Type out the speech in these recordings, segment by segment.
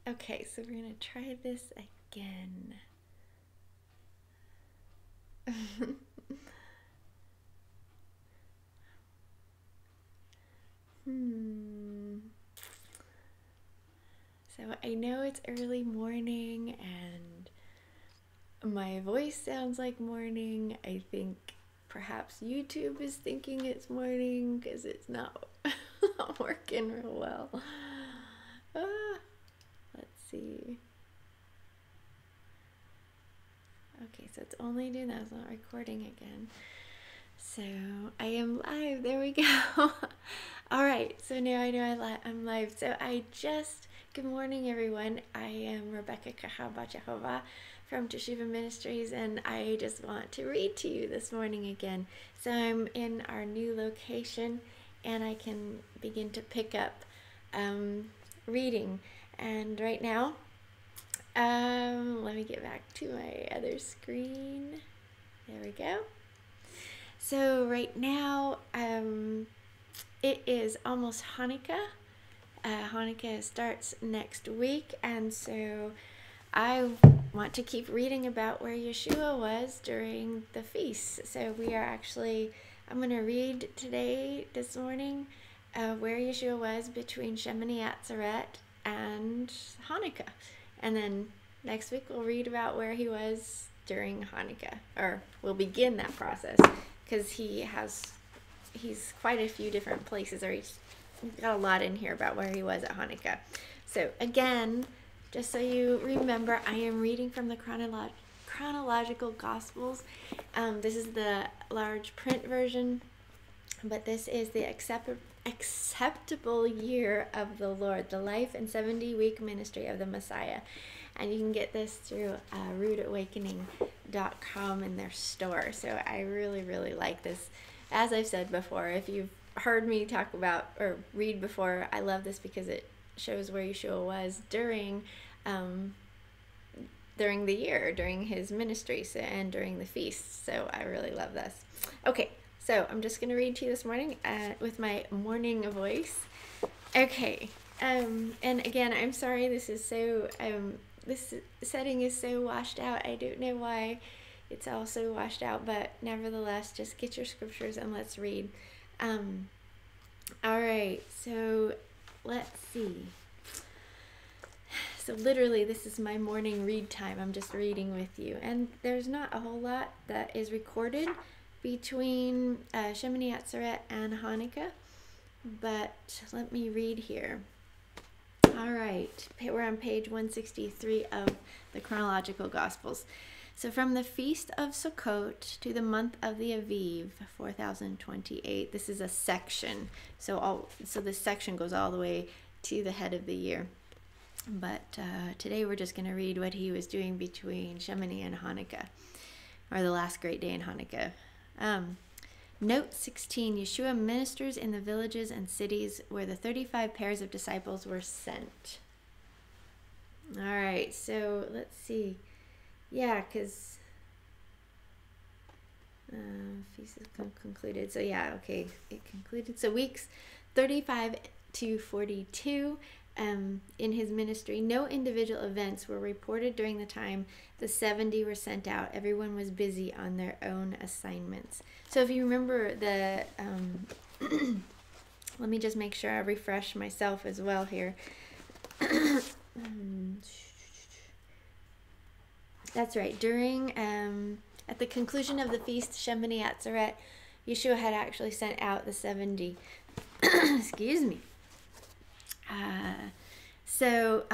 Okay, so we're going to try this again. So I know it's early morning and my voice sounds like morning. I think perhaps YouTube is thinking it's morning because it's not working real well. Let's see. Okay, so it's only doing that. It's not recording again. So I am live. There we go. All right. So now I know I'm live. So good morning, everyone. I am Rebekah Jehovah from Teshuvah Ministries, and I just want to read to you this morning again. So I'm in our new location, and I can begin to pick up reading. And right now, let me get back to my other screen. There we go. So right now, it is almost Hanukkah. Hanukkah starts next week, and so I want to keep reading about where Yeshua was during the feast. So I'm going to read this morning, where Yeshua was between Shemini and Hanukkah. And then next week we'll read about where he was during Hanukkah, or we'll begin that process, because he's quite a few different places, or he's got a lot in here about where he was at Hanukkah. So again, just so you remember, I am reading from the chronological Gospels. This is the large print version, but this is the acceptable year of the Lord, the life and 70-week ministry of the Messiah. And you can get this through rootawakening.com in their store. So I really, really like this. As I've said before, if you've heard me talk about or read before, I love this because it shows where Yeshua was during the year, during his ministry, and during the feast. So I really love this. Okay, so I'm just going to read to you this morning with my morning voice. Okay, and again, I'm sorry this is so, this setting is so washed out. I don't know why it's all so washed out, but nevertheless, just get your scriptures and let's read. All right, so let's see. So literally, this is my morning read time. I'm just reading with you. And there's not a whole lot that is recorded between Shemini and Hanukkah, but let me read here. All right, we're on page 163 of the chronological Gospels. So from the Feast of Sukkot to the month of the Aviv, 4028. This is a section. So this section goes all the way to the head of the year. But today we're just going to read what he was doing between Shemini and Hanukkah, or the last great day in Hanukkah. Note 16, Yeshua ministers in the villages and cities where the 35 pairs of disciples were sent. All right, so let's see. Yeah, because feast is concluded. So yeah, okay, it concluded. So weeks 35 to 42 in his ministry. No individual events were reported during the time the 70 were sent out. Everyone was busy on their own assignments. So if you remember the, let me just make sure I refresh myself as well here. That's right. During, at the conclusion of the feast, Shemini Atzeret, Yeshua had actually sent out the 70. Excuse me. So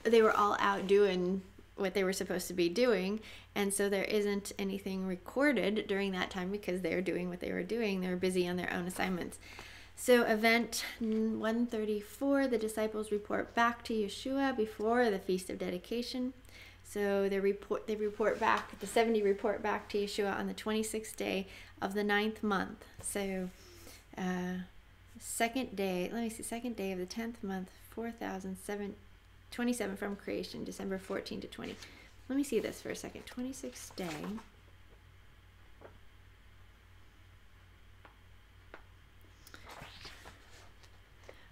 they were all out doing what they were supposed to be doing, and so there isn't anything recorded during that time because they were doing what they were doing. They were busy on their own assignments. So event 134, the disciples report back to Yeshua before the Feast of Dedication. So the 70 report back to Yeshua on the 26th day of the 9th month. So second day of the 10th month, 4027 from creation, December 14 to 20. Let me see this for a second. 26th day.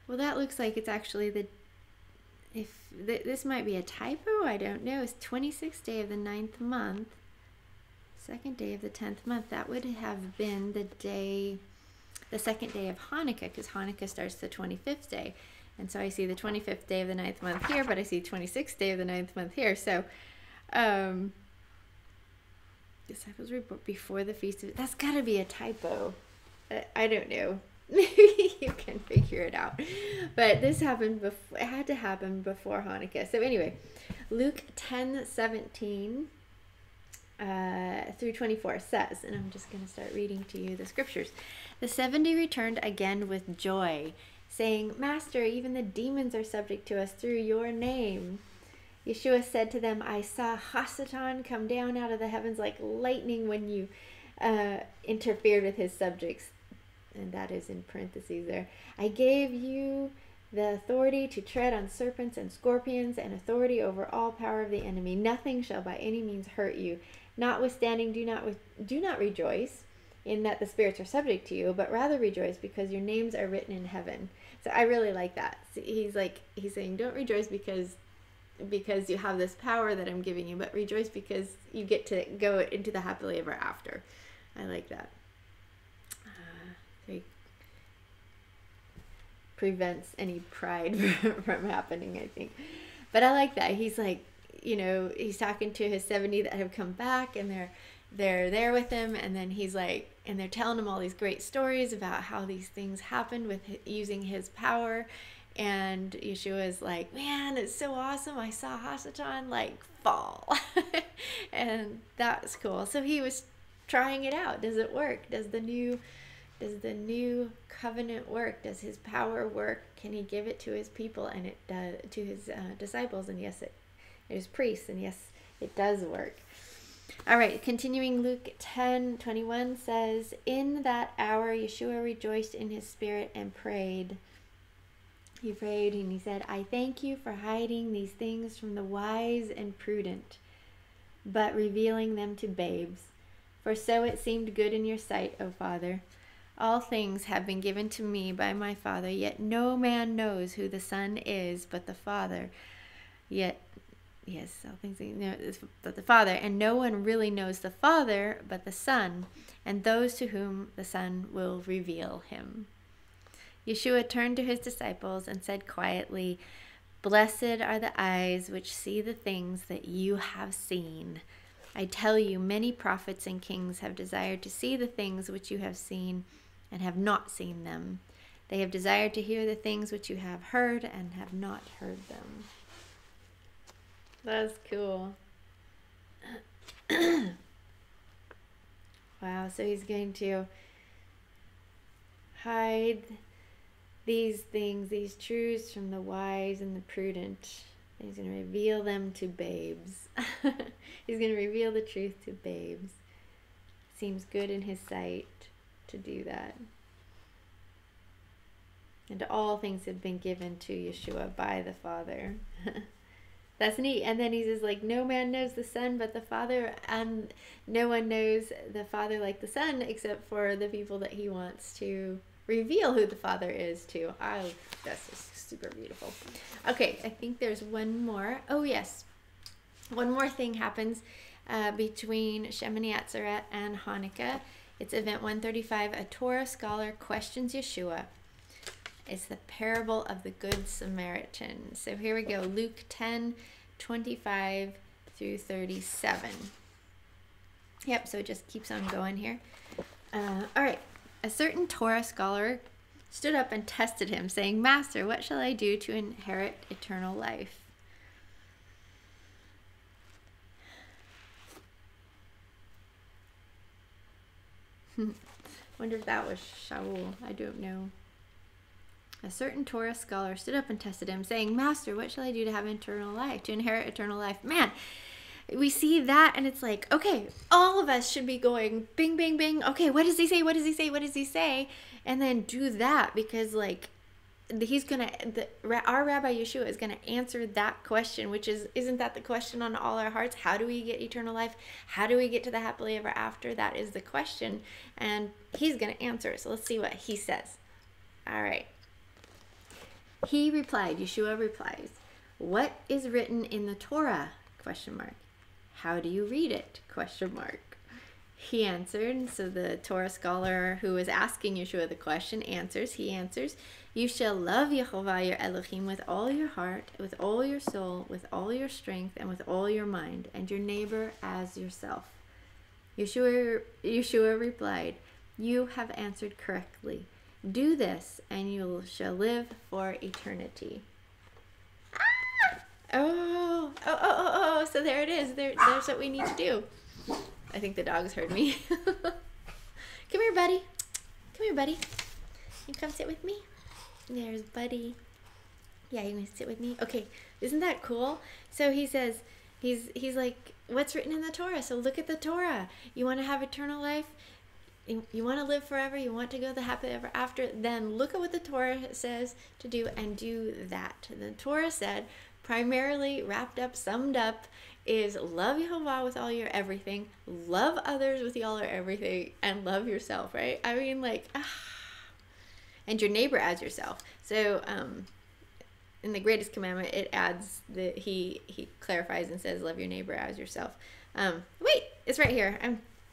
Well, that looks like it's actually if this might be a typo, I don't know. It's 26th day of the 9th month, second day of the 10th month. That would have been the second day of Hanukkah, because Hanukkah starts the 25th day. And so I see the 25th day of the 9th month here, but I see 26th day of the 9th month here. So, disciples report before the feast of... That's got to be a typo. I don't know. Maybe you can figure it out. But this happened before. It had to happen before Hanukkah. So anyway, Luke 10:17 through 24 says, and I'm just going to start reading to you the scriptures. The 70 returned again with joy, saying, Master, even the demons are subject to us through your name. Yeshua said to them, I saw Satan come down out of the heavens like lightning when you interfered with his subjects. And that is in parentheses there. I gave you the authority to tread on serpents and scorpions and authority over all power of the enemy. Nothing shall by any means hurt you. Notwithstanding, do not rejoice in that the spirits are subject to you, but rather rejoice because your names are written in heaven. So I really like that. So he's saying, don't rejoice because you have this power that I'm giving you, but rejoice because you get to go into the happily ever after. I like that. It prevents any pride from happening, I think. But I like that. He's like, he's talking to his 70 that have come back, and they're there with him, and then he's like, and they're telling him all these great stories about how these things happened with using his power. And Yeshua is like, man, it's so awesome. I saw Satan like fall. And that's cool. So he was trying it out. Does it work? Does the new covenant work? Does his power work? Can he give it to his people? And it does, to his disciples. And yes, it is priests. And yes, it does work. All right, continuing, Luke 10:21 says, in that hour Yeshua rejoiced in his spirit and prayed. He prayed and he said, I thank you for hiding these things from the wise and prudent, but revealing them to babes. For so it seemed good in your sight, O Father. All things have been given to me by my Father, yet no man knows who the Son is but the Father. All things but the Father, and no one really knows the Father but the Son, and those to whom the Son will reveal him. Yeshua turned to his disciples and said quietly, Blessed are the eyes which see the things that you have seen. I tell you, many prophets and kings have desired to see the things which you have seen and have not seen them. They have desired to hear the things which you have heard and have not heard them. That's cool. Wow, so he's going to hide these things, these truths from the wise and the prudent. He's going to reveal them to babes. He's going to reveal the truth to babes. Seems good in his sight to do that. And all things have been given to Yeshua by the Father. That's neat. And then he says, like, no man knows the Son but the Father, and no one knows the Father like the Son except for the people that he wants to reveal who the Father is to. That's just super beautiful. Okay, I think there's one more. Oh, yes. One more thing happens between Shemini Atzeret and Hanukkah. It's event 135. A Torah scholar questions Yeshua. It's the parable of the Good Samaritan. So here we go. Luke 10:25 through 37. Yep, so it just keeps on going here. All right. A certain Torah scholar stood up and tested him, saying, Master, what shall I do to inherit eternal life? Wonder if that was Shaul. I don't know. A certain Torah scholar stood up and tested him, saying, Master, what shall I do to have eternal life, to inherit eternal life? Man, we see that and it's like, okay, all of us should be going bing, bing, bing. Okay, what does he say? What does he say? What does he say? And then do that, because like our Rabbi Yeshua is going to answer that question, which isn't that the question on all our hearts? How do we get eternal life? How do we get to the happily ever after? That is the question, and he's going to answer it. So let's see what he says. All right. Yeshua replies, What is written in the Torah? Question mark. How do you read it? Question mark. He answered, so the Torah scholar who was asking Yeshua the question he answers, you shall love Yehovah your Elohim with all your heart, with all your soul, with all your strength, and with all your mind, and your neighbor as yourself. Yeshua replied, you have answered correctly. Do this, and you shall live for eternity. Oh, so there it is. There's what we need to do. I think the dogs heard me. Come here, buddy. Come here, buddy. You come sit with me? There's Buddy. Yeah, you want to sit with me? Okay, isn't that cool? So he says, he's like, what's written in the Torah? So look at the Torah. You want to have eternal life? You want to live forever? You want to go the happy ever after? Then look at what the Torah says to do and do that. The Torah said, primarily wrapped up, summed up, is love Yehovah with all your everything, love others with all your everything, and love yourself, right? I mean, like, and your neighbor as yourself. So in the greatest commandment, it adds that he clarifies and says, love your neighbor as yourself. Wait, it's right here.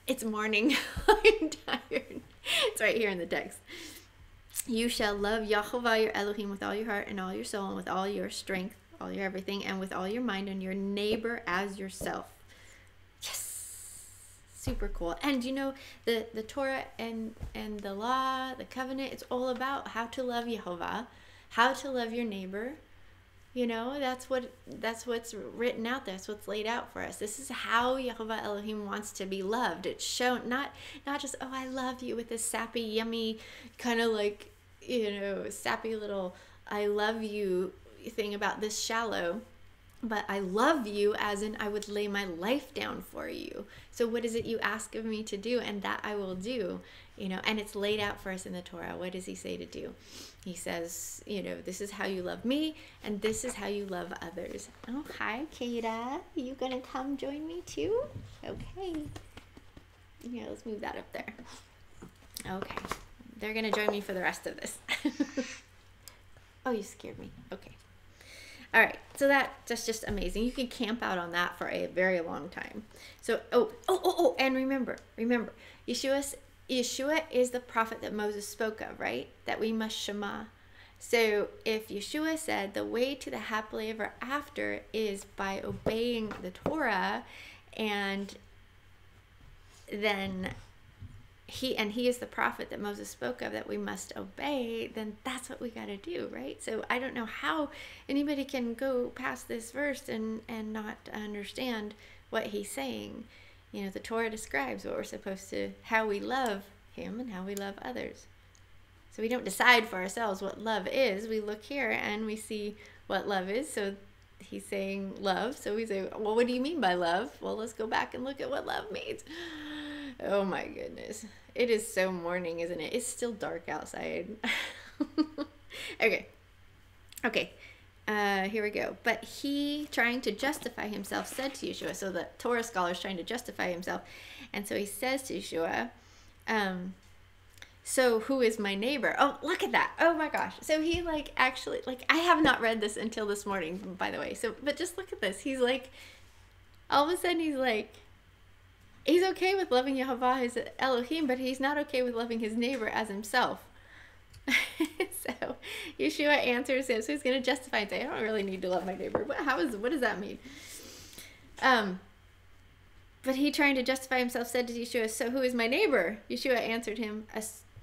It's morning. I'm tired. It's right here in the text. You shall love Yahovah your Elohim with all your heart and all your soul and with all your strength, all your everything, and with all your mind, and your neighbor as yourself. Yes, super cool. And you know, the Torah and the law, the covenant, it's all about how to love Yehovah, how to love your neighbor. You know, that's what's written out there. That's what's laid out for us. This is how Yehovah Elohim wants to be loved. It's shown, not just, oh, I love you with this sappy, yummy, kind of like, you know, sappy little I love you thing about this shallow, but I love you as in I would lay my life down for you. So what is it you ask of me to do? And that I will do, you know, and it's laid out for us in the Torah. What does he say to do? He says, you know, this is how you love me, and this is how you love others. Oh, hi, Kata. You gonna come join me too? Okay. Yeah, let's move that up there. Okay. They're gonna join me for the rest of this. Oh, you scared me. Okay. All right, so that's just amazing. You can camp out on that for a very long time. So, and remember, Yeshua is the prophet that Moses spoke of, right? That we must shema. So if Yeshua said the way to the happily ever after is by obeying the Torah, and then he is the prophet that Moses spoke of that we must obey, then that's what we got to do, right? So I don't know how anybody can go past this verse and not understand what he's saying. You know, the Torah describes what we're supposed to, how we love him and how we love others. So we don't decide for ourselves what love is. We look here and we see what love is. So he's saying love. So we say, well, what do you mean by love? Well, let's go back and look at what love means. Oh my goodness. It is so morning, isn't it? It's still dark outside. Okay. Here we go. But he, trying to justify himself, said to Yeshua, so the Torah scholar is trying to justify himself, and so he says to Yeshua, so who is my neighbor? Oh, look at that. Oh my gosh. So he actually, I have not read this until this morning, by the way. So, but just look at this. He's all of a sudden he's okay with loving Yehovah as Elohim, but he's not okay with loving his neighbor as himself. So Yeshua answers him. So he's going to justify and say, I don't really need to love my neighbor. What does that mean? But he, trying to justify himself, said to Yeshua, so who is my neighbor? Yeshua answered him,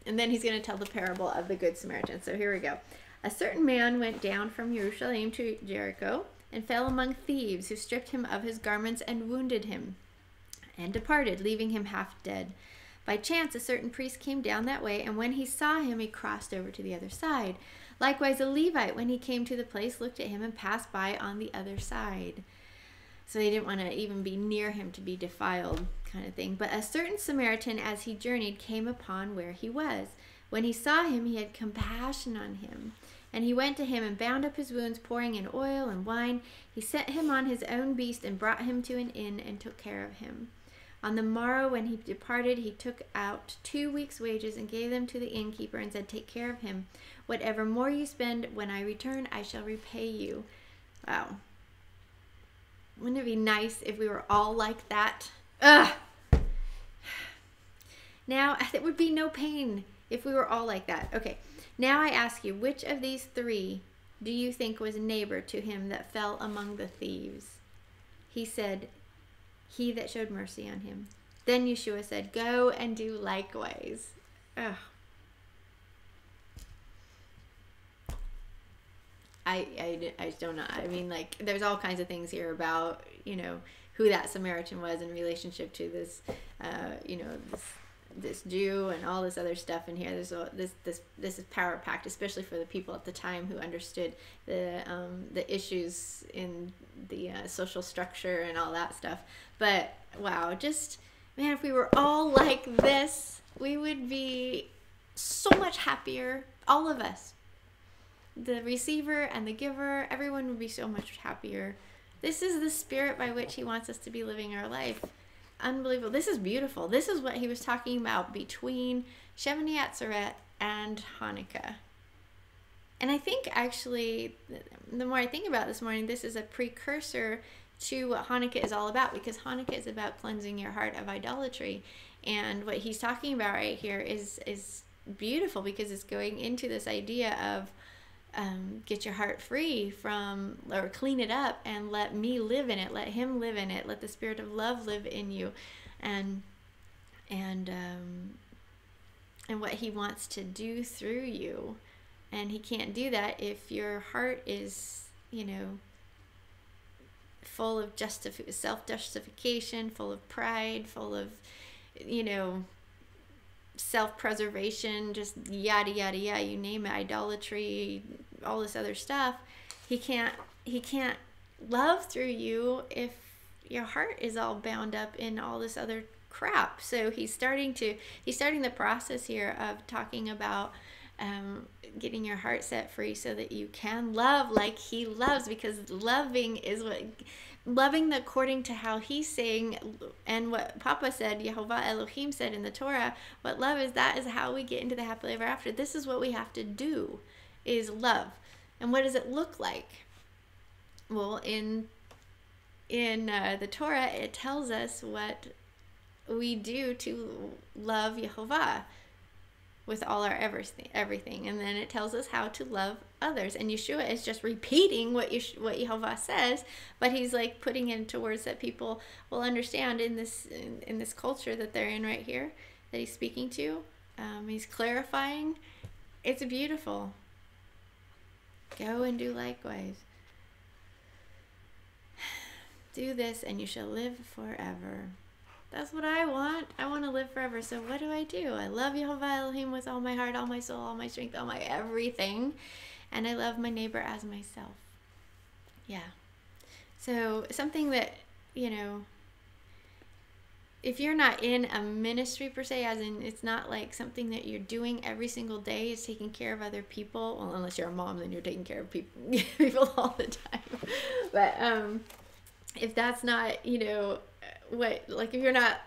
and then he's going to tell the parable of the Good Samaritan. So here we go. A certain man went down from Jerusalem to Jericho and fell among thieves, who stripped him of his garments and wounded him, and departed, leaving him half dead. By chance, a certain priest came down that way, and when he saw him, he crossed over to the other side. Likewise, a Levite, when he came to the place, looked at him and passed by on the other side. So they didn't want to even be near him to be defiled, kind of thing. But a certain Samaritan, as he journeyed, came upon where he was. When he saw him, he had compassion on him. And he went to him and bound up his wounds, pouring in oil and wine. He set him on his own beast and brought him to an inn and took care of him. On the morrow, when he departed, he took out 2 weeks' wages and gave them to the innkeeper and said, take care of him. Whatever more you spend, when I return, I shall repay you. Wow. Wouldn't it be nice if we were all like that? Ugh. Now, there would be no pain if we were all like that. Okay. Now I ask you, which of these three do you think was neighbor to him that fell among the thieves? He said, he that showed mercy on him. Then Yeshua said, go and do likewise. Ugh. I just don't know. I mean, like, there's all kinds of things here about, who that Samaritan was in relationship to this, this Jew and all this other stuff in here. There's this is power packed, especially for the people at the time who understood the issues in the social structure and all that stuff. But wow, just man, if we were all like this, we would be so much happier, all of us. The receiver and the giver, everyone would be so much happier. This is the spirit by which he wants us to be living our life. Unbelievable. This is beautiful. This is what he was talking about between Shemini Atzeret and Hanukkah. And I think actually, the more I think about it this morning, this is a precursor to what Hanukkah is all about, because Hanukkah is about cleansing your heart of idolatry. And what he's talking about right here is beautiful, because it's going into this idea of get your heart free from, or clean it up and let me live in it, let him live in it, let the spirit of love live in you, and what he wants to do through you. And he can't do that if your heart is, full of self-justification, full of pride, full of, self-preservation, just yada yada yada, you name it, idolatry, all this other stuff. He can't love through you if your heart is all bound up in all this other crap. So he's starting the process here of talking about getting your heart set free so that you can love like he loves, because loving according to how he's saying, and what Papa said, YHVH Elohim said in the Torah, what love is, that is how we get into the happily ever after. This is what we have to do, is love. And what does it look like? Well, in the Torah, it tells us what we do to love YHVH with all our everything, and then it tells us how to love others. And Yeshua is just repeating what YHVH says, but he's like putting it into words that people will understand in this culture that they're in right here, that he's speaking to. He's clarifying. It's beautiful. Go and do likewise. Do this and you shall live forever. That's what I want. I want to live forever. So what do? I love YHVH Elohim with all my heart, all my soul, all my strength, all my everything. And I love my neighbor as myself. Yeah. So something that, if you're not in a ministry per se, as in it's not like something that you're doing every single day, is taking care of other people. Well, unless you're a mom, then you're taking care of people all the time. But if that's not, if you're not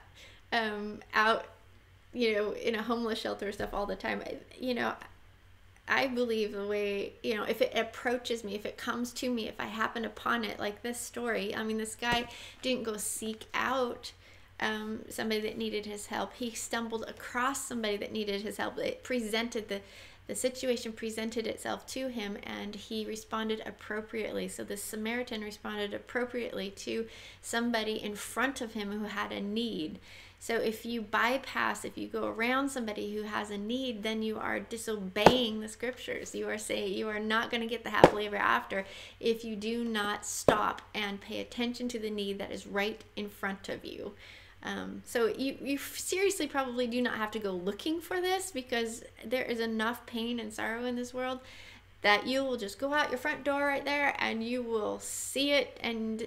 out, in a homeless shelter or stuff all the time, I believe the way, if it approaches me, if it comes to me, if I happen upon it, like this story, I mean, this guy didn't go seek out somebody that needed his help. He stumbled across somebody that needed his help. It presented the situation presented itself to him, and he responded appropriately. So the Samaritan responded appropriately to somebody in front of him who had a need. So if you go around somebody who has a need, then you are disobeying the scriptures. You are saying you are not going to get the happily ever after if you do not stop and pay attention to the need that is right in front of you. So you seriously probably do not have to go looking for this, because there is enough pain and sorrow in this world that you will just go out your front door right there and you will see it. And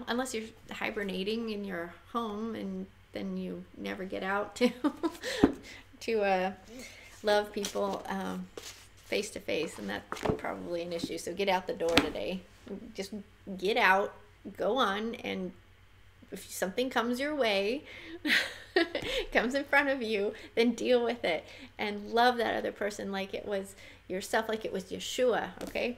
unless you're hibernating in your home, and then you never get out to love people face to face, and that's probably an issue. So get out the door today. Just get out, go on, and if something comes your way, comes in front of you, then deal with it and love that other person like it was yourself, like it was Yeshua, okay?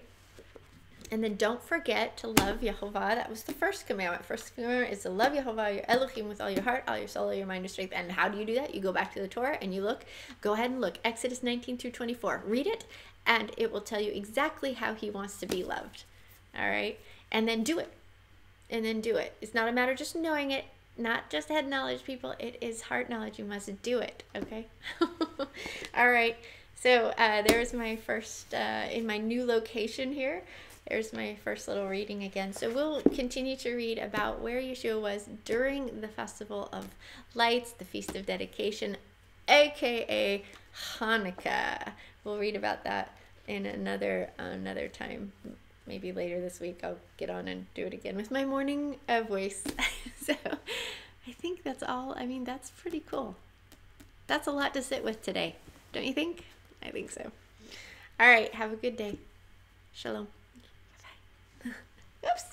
And then don't forget to love Yehovah. That was the first commandment. First commandment is to love Yehovah, your Elohim, with all your heart, all your soul, all your mind, your strength. And how do you do that? You go back to the Torah and you look. Go ahead and look. Exodus 19 through 24. Read it, and it will tell you exactly how he wants to be loved. All right? And then do it. And then do it. It's not a matter of just knowing it. Not just head knowledge, people. It is heart knowledge. You must do it. Okay? All right. So there's my first, in my new location here. There's my first little reading again. So we'll continue to read about where Yeshua was during the Festival of Lights, the Feast of Dedication, aka Hanukkah. We'll read about that in another time. Maybe later this week I'll get on and do it again with my morning voice. So I think that's all. I mean, that's pretty cool. That's a lot to sit with today. Don't you think? I think so. All right. Have a good day. Shalom. Oops.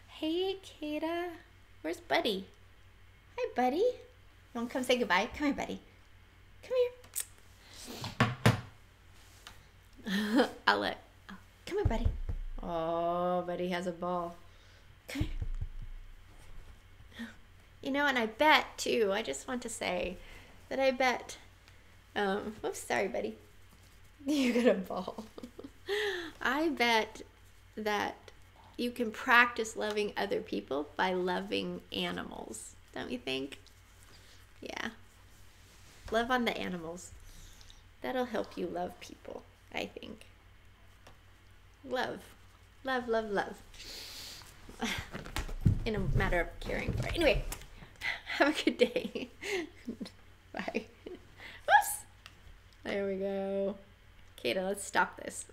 Hey, Kata. Where's Buddy? Hi, Buddy. You want to come say goodbye? Come here, Buddy. Come here. Come here, Buddy. Oh, Buddy has a ball. Come here. You know, and I bet, too, I just want to say that I bet, oops, sorry, Buddy. You got a ball. I bet that you can practice loving other people by loving animals. Don't you think? Yeah. Love on the animals. That'll help you love people, I think. Love. Love, love, love. In a matter of caring for it. Anyway, have a good day. Bye. Whoops. There we go. Kata, let's stop this.